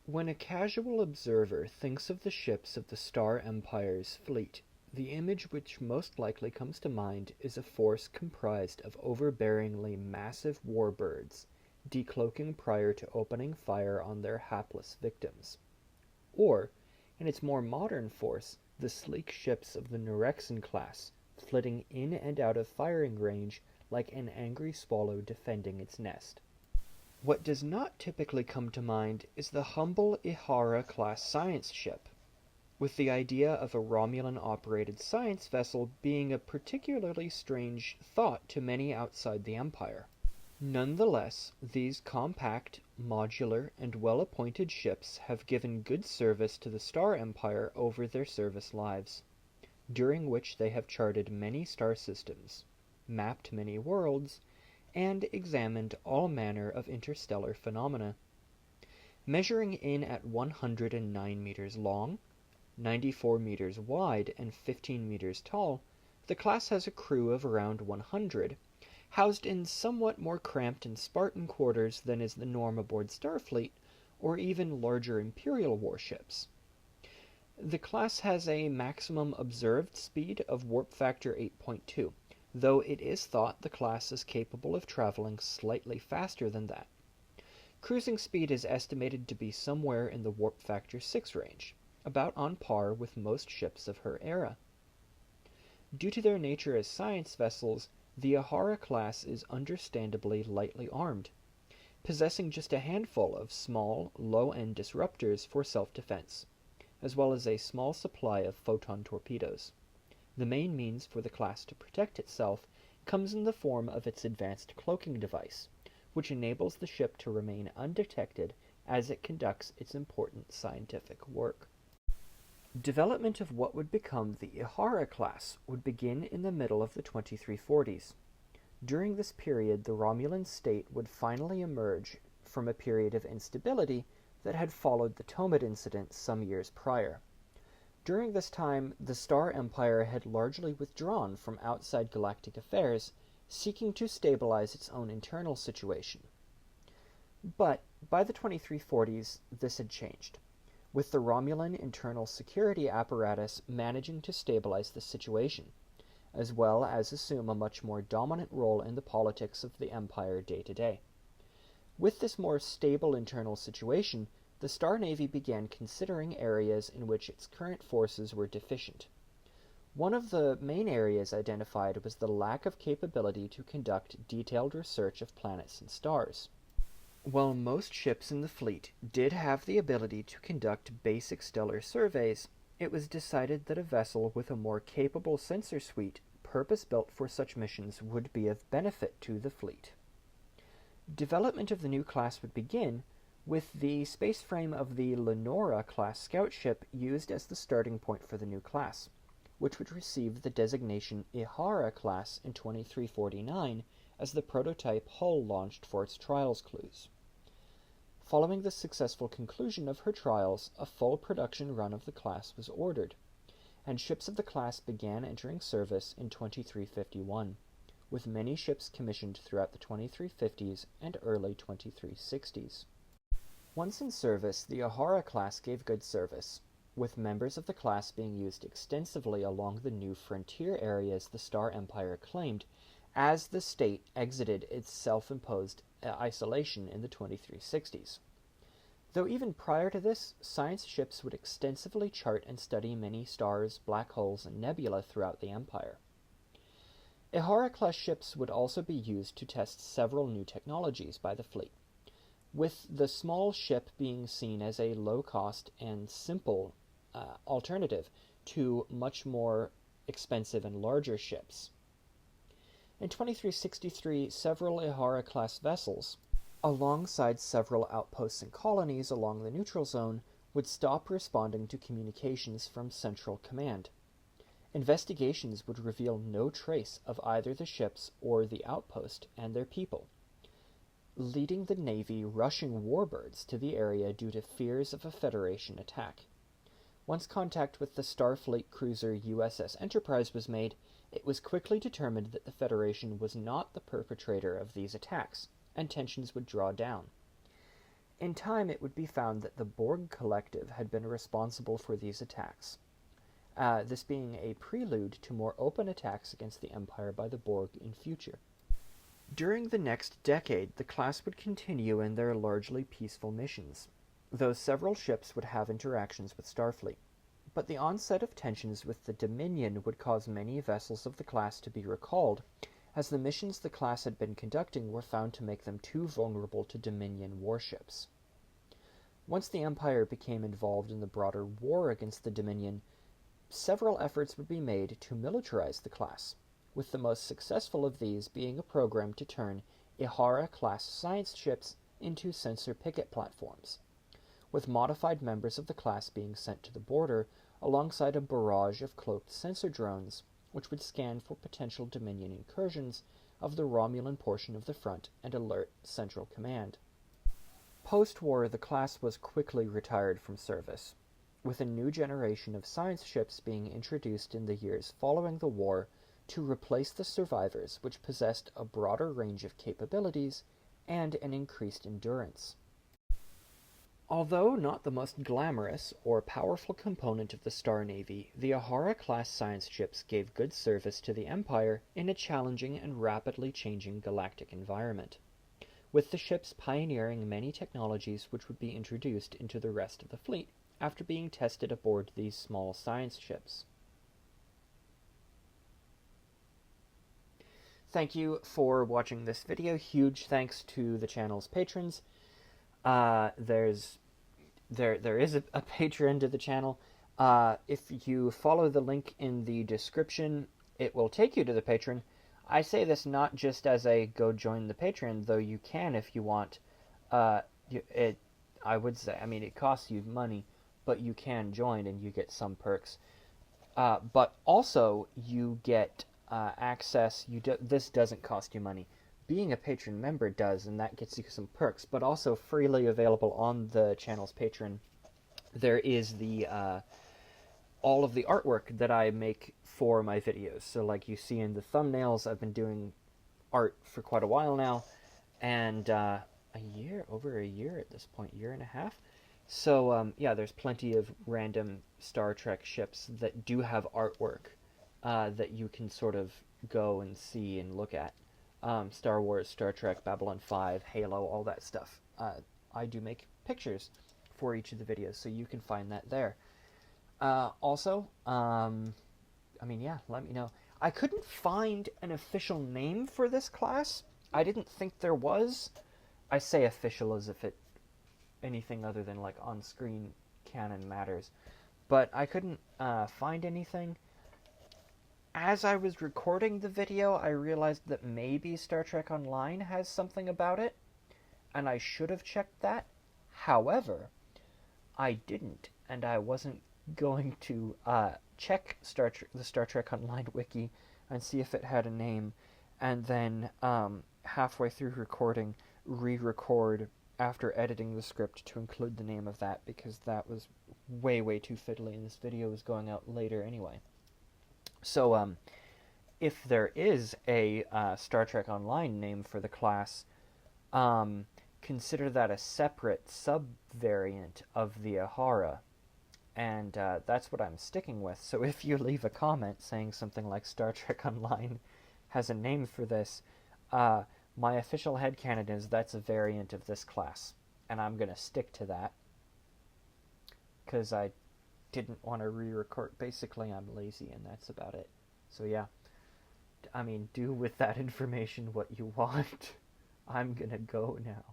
When a casual observer thinks of the ships of the Star Empire's fleet, the image which most likely comes to mind is a force comprised of overbearingly massive warbirds, decloaking prior to opening fire on their hapless victims. Or, in its more modern force, the sleek ships of the Nurexan class, flitting in and out of firing range like an angry swallow defending its nest. What does not typically come to mind is the humble Ihara-class science ship, with the idea of a Romulan-operated science vessel being a particularly strange thought to many outside the Empire. Nonetheless, these compact, modular, and well-appointed ships have given good service to the Star Empire over their service lives, during which they have charted many star systems, mapped many worlds, and examined all manner of interstellar phenomena. Measuring in at 109 meters long, 94 meters wide, and 15 meters tall, the class has a crew of around 100, housed in somewhat more cramped and Spartan quarters than is the norm aboard Starfleet, or even larger Imperial warships. The class has a maximum observed speed of warp factor 8.2, though it is thought the class is capable of traveling slightly faster than that. Cruising speed is estimated to be somewhere in the warp factor 6 range, about on par with most ships of her era. Due to their nature as science vessels, the Ihara class is understandably lightly armed, possessing just a handful of small, low-end disruptors for self-defense, as well as a small supply of photon torpedoes. The main means for the class to protect itself comes in the form of its advanced cloaking device, which enables the ship to remain undetected as it conducts its important scientific work. Development of what would become the Ihara class would begin in the middle of the 2340s. During this period, the Romulan state would finally emerge from a period of instability that had followed the Tomid incident some years prior. During this time, the Star Empire had largely withdrawn from outside galactic affairs, seeking to stabilize its own internal situation. But by the 2340s, this had changed, with the Romulan internal security apparatus managing to stabilize the situation, as well as assume a much more dominant role in the politics of the Empire day to day. With this more stable internal situation, the Star Navy began considering areas in which its current forces were deficient. One of the main areas identified was the lack of capability to conduct detailed research of planets and stars. While most ships in the fleet did have the ability to conduct basic stellar surveys, it was decided that a vessel with a more capable sensor suite, purpose-built for such missions, would be of benefit to the fleet. Development of the new class would begin with the space frame of the Lenora-class scout ship used as the starting point for the new class, which would receive the designation Ihara class in 2349 as the prototype hull launched for its trials cruise. Following the successful conclusion of her trials, a full production run of the class was ordered, and ships of the class began entering service in 2351, with many ships commissioned throughout the 2350s and early 2360s. Once in service, the Ihara class gave good service, with members of the class being used extensively along the new frontier areas the Star Empire claimed, as the state exited its self-imposed isolation in the 2360s. Though even prior to this, science ships would extensively chart and study many stars, black holes, and nebula throughout the Empire. Ihara-class ships would also be used to test several new technologies by the fleet, with the small ship being seen as a low-cost and simple alternative to much more expensive and larger ships. In 2363, several Ihara-class vessels, alongside several outposts and colonies along the neutral zone, would stop responding to communications from Central Command. Investigations would reveal no trace of either the ships or the outpost and their people, leading the Navy rushing warbirds to the area due to fears of a Federation attack. Once contact with the Starfleet cruiser USS Enterprise was made, it was quickly determined that the Federation was not the perpetrator of these attacks, and tensions would draw down. In time, it would be found that the Borg Collective had been responsible for these attacks, this being a prelude to more open attacks against the Empire by the Borg in future. During the next decade, the class would continue in their largely peaceful missions, though several ships would have interactions with Starfleet. But the onset of tensions with the Dominion would cause many vessels of the class to be recalled, as the missions the class had been conducting were found to make them too vulnerable to Dominion warships. Once the Empire became involved in the broader war against the Dominion, several efforts would be made to militarize the class, with the most successful of these being a program to turn Ihara-class science ships into sensor picket platforms, with modified members of the class being sent to the border alongside a barrage of cloaked sensor drones, which would scan for potential Dominion incursions of the Romulan portion of the front and alert Central Command. Post-war, the class was quickly retired from service, with a new generation of science ships being introduced in the years following the war to replace the survivors, which possessed a broader range of capabilities and an increased endurance. Although not the most glamorous or powerful component of the Star Navy, the Ahara-class science ships gave good service to the Empire in a challenging and rapidly changing galactic environment, with the ships pioneering many technologies which would be introduced into the rest of the fleet after being tested aboard these small science ships. Thank you for watching this video. Huge thanks to the channel's patrons. There is a Patreon to the channel. If you follow the link in the description, it will take you to the Patreon. I say this not just as a go join the Patreon, though you can if you want. I would say, I mean, it costs you money, but you can join and you get some perks. But also, you get access. This doesn't cost you money. Being a patron member does, and that gets you some perks, but also freely available on the channel's Patreon. There is the all of the artwork that I make for my videos. So like you see in the thumbnails, I've been doing art for quite a while now, and over a year at this point, year and a half. So yeah, there's plenty of random Star Trek ships that do have artwork that you can sort of go and see and look at. Star Wars, Star Trek, Babylon 5, Halo, all that stuff. I do make pictures for each of the videos, so you can find that there. Also, I mean, yeah, let me know. I couldn't find an official name for this class. I didn't think there was. I say official as if anything other than like on-screen canon matters. But I couldn't find anything. As I was recording the video, I realized that maybe Star Trek Online has something about it, and I should have checked that. However, I didn't, and I wasn't going to check the Star Trek Online wiki and see if it had a name, and then halfway through recording, re-record after editing the script to include the name of that, because that was way too fiddly, and this video is going out later anyway. So, if there is a Star Trek Online name for the class, consider that a separate sub-variant of the Ahara, and that's what I'm sticking with. So if you leave a comment saying something like Star Trek Online has a name for this, my official headcanon is that's a variant of this class, and I'm going to stick to that, because I didn't want to re-record. Basically, I'm lazy, and that's about it. So yeah, I mean, do with that information what you want. I'm gonna go now.